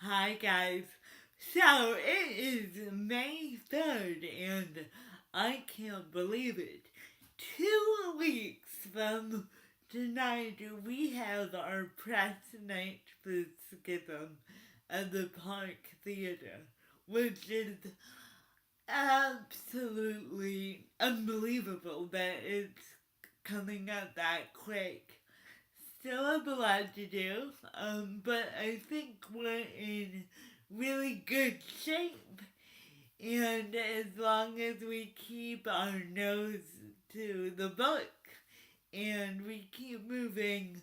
Hi guys. So it is May 3rd and I can't believe it. 2 weeks from tonight we have our press night for Schism at the Park Theater, which is absolutely unbelievable that it's coming up that quick. Still have a lot to do, but I think we're in really good shape. And as long as we keep our nose to the book and we keep moving,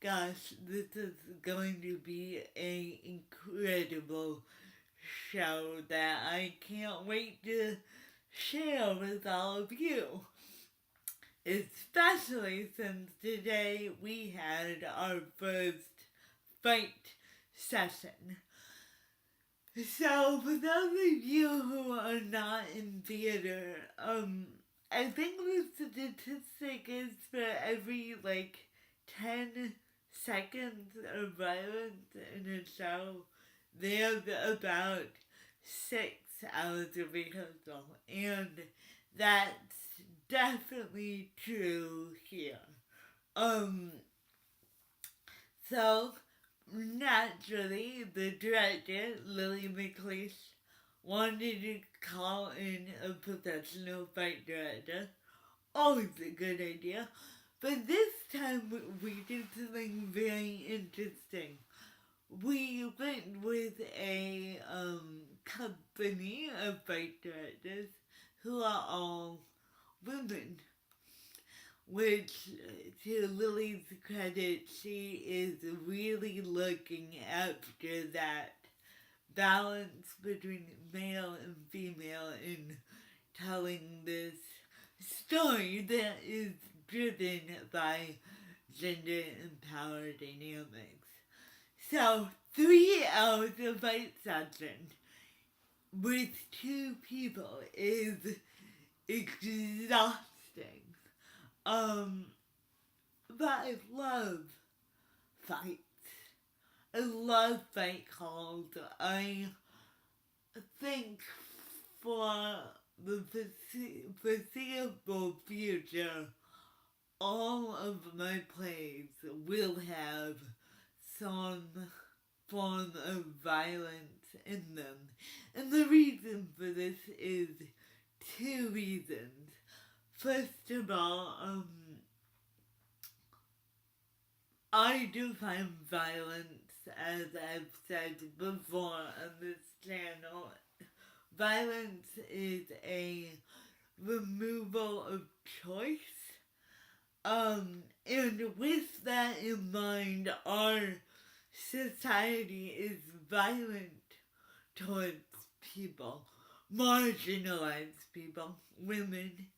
gosh, this is going to be an incredible show that I can't wait to share with all of you. Especially since today we had our first fight session. So, for those of you who are not in theater, I think the statistic is for every 10 seconds of violence in a show, there's about 6 hours of rehearsal, and that's definitely true here. Um, so naturally, the director, Lily McLeish, wanted to call in a professional fight director. Always a good idea. But this time we did something very interesting. We went with a company of fight directors who are all women, which, to Lily's credit, she is really looking after that balance between male and female in telling this story that is driven by gender and power dynamics. So, 3 hours of fight session with two people is exhausting. Um, but I love fights. I love fight calls. I think for the foreseeable future, all of my plays will have some form of violence in them. And the reason for this is two reasons. First of all, I do find violence, as I've said before on this channel, violence is a removal of choice. And with that in mind, our society is violent towards people, marginalized people, women,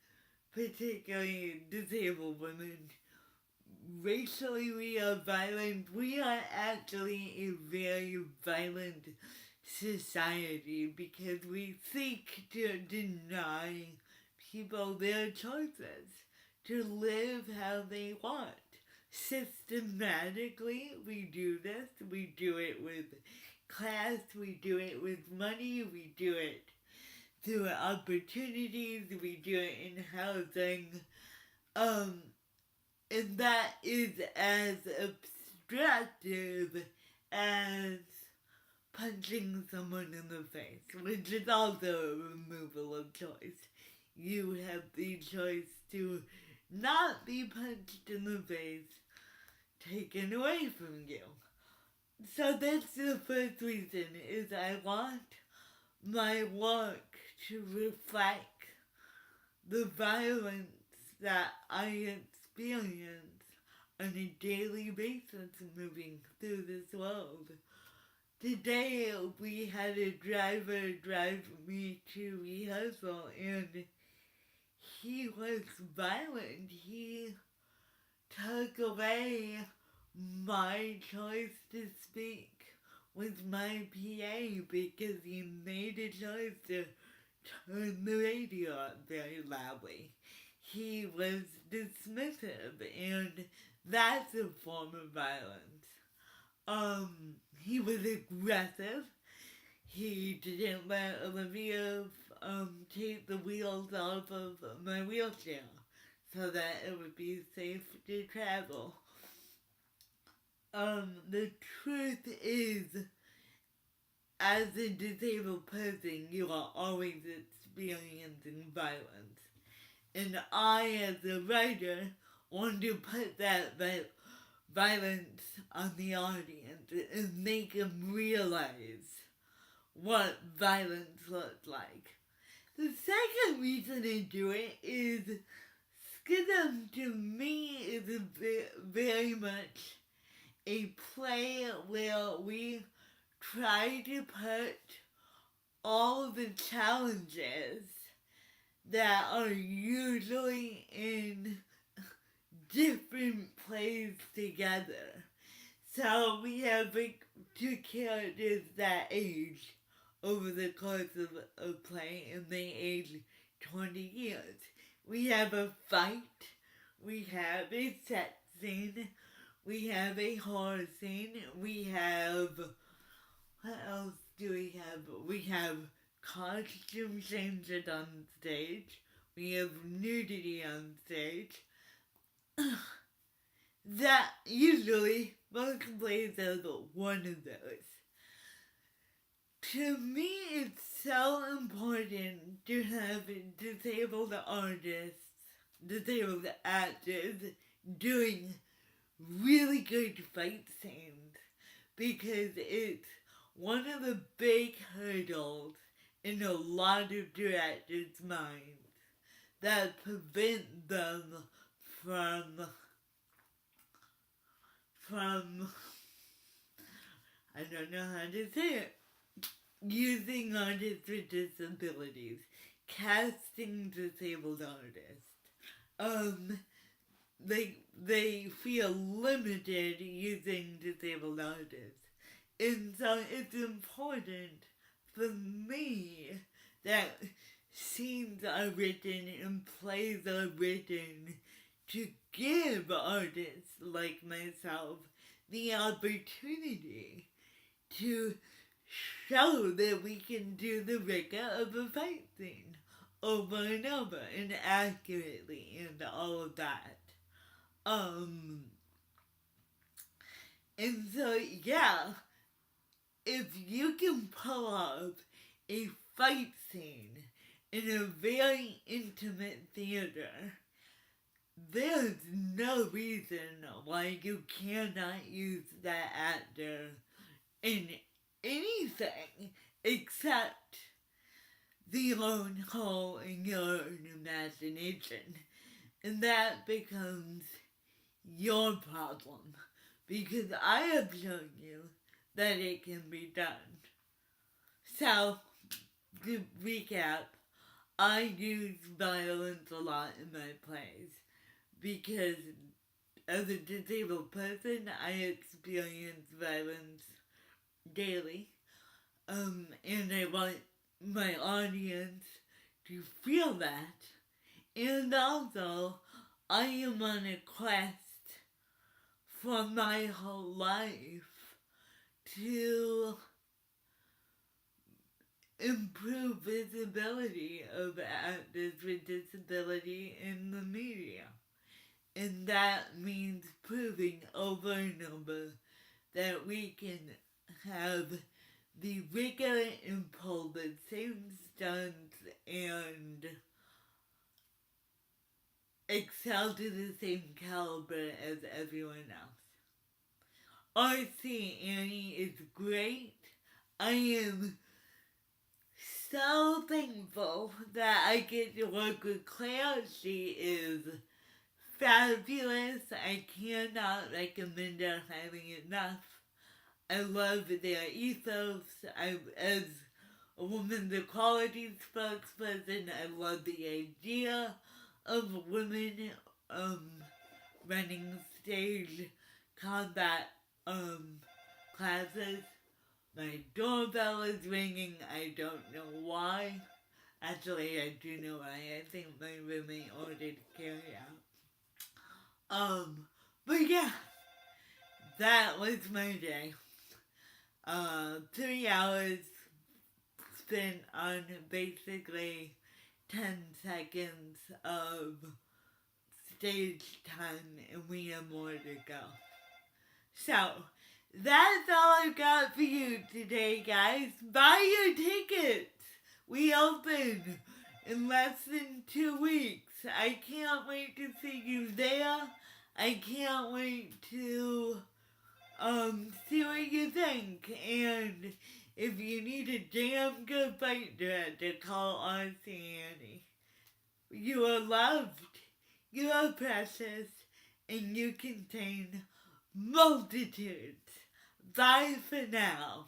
particularly disabled women. Racially, we are violent. We are actually a very violent society because we seek to deny people their choices, to live how they want. Systematically, we do this. We do it with class, we do it with money, we do it through opportunities, we do it in housing. And that is as obstructive as punching someone in the face, which is also a removal of choice. You have the choice to not be punched in the face taken away from you. So that's the first reason, is I want my work to reflect the violence that I experience on a daily basis moving through this world. Today we had a driver drive me to rehearsal and he was violent. He took away my choice to speak with my PA because he made a choice to turn the radio up very loudly. He was dismissive, and that's a form of violence. he was aggressive. He didn't let Olivia take the wheels off of my wheelchair so that it would be safe to travel. The truth is, as a disabled person, you are always experiencing violence. And I, as a writer, want to put that violence on the audience and make them realize what violence looks like. The second reason I do it is Schism to me is very much a play where we try to put all the challenges that are usually in different plays together. So we have like two characters that age over the course of a play, and they age 20 years. We have a fight, we have a sex scene, we have a horror scene, we have... What else do we have? We have costume changes on stage. We have nudity on stage. That usually most plays have one of those. To me, it's so important to have disabled artists, disabled actors doing really good fight scenes, because it's one of the big hurdles in a lot of directors' minds that prevent them from I don't know how to say it, using artists with disabilities, casting disabled artists. They feel limited using disabled artists. And so it's important for me that scenes are written and plays are written to give artists like myself the opportunity to show that we can do the rigor of a fight scene over and over and accurately and all of that. And so, yeah, if you can pull off a fight scene in a very intimate theater, there's no reason why you cannot use that actor in anything except the lone hole in your own imagination. And that becomes your problem, because I have shown you that it can be done. So, to recap, I use violence a lot in my plays because as a disabled person, I experience violence daily. And I want my audience to feel that. And also, I am on a quest for my whole life to improve visibility of actors with disability in the media. And that means proving over and over that we can have the rigor and pull the same stunts and excel to the same caliber as everyone else. R.C. Annie is great. I am so thankful that I get to work with Claire. She is fabulous. I cannot recommend her highly enough. I love their ethos. As a women's equality spokesperson, I love the idea of women running stage combat classes. My doorbell is ringing. I don't know why. Actually, I do know why. I think my roommate ordered carry out. But yeah, that was my day. 3 hours spent on basically 10 seconds of stage time, and we have more to go. So, that's all I've got for you today, guys. Buy your tickets! We open in less than 2 weeks. I can't wait to see you there. I can't wait to see what you think. And if you need a damn good fight director, call us Annie. You are loved, you are precious, and you contain multitudes. Bye for now.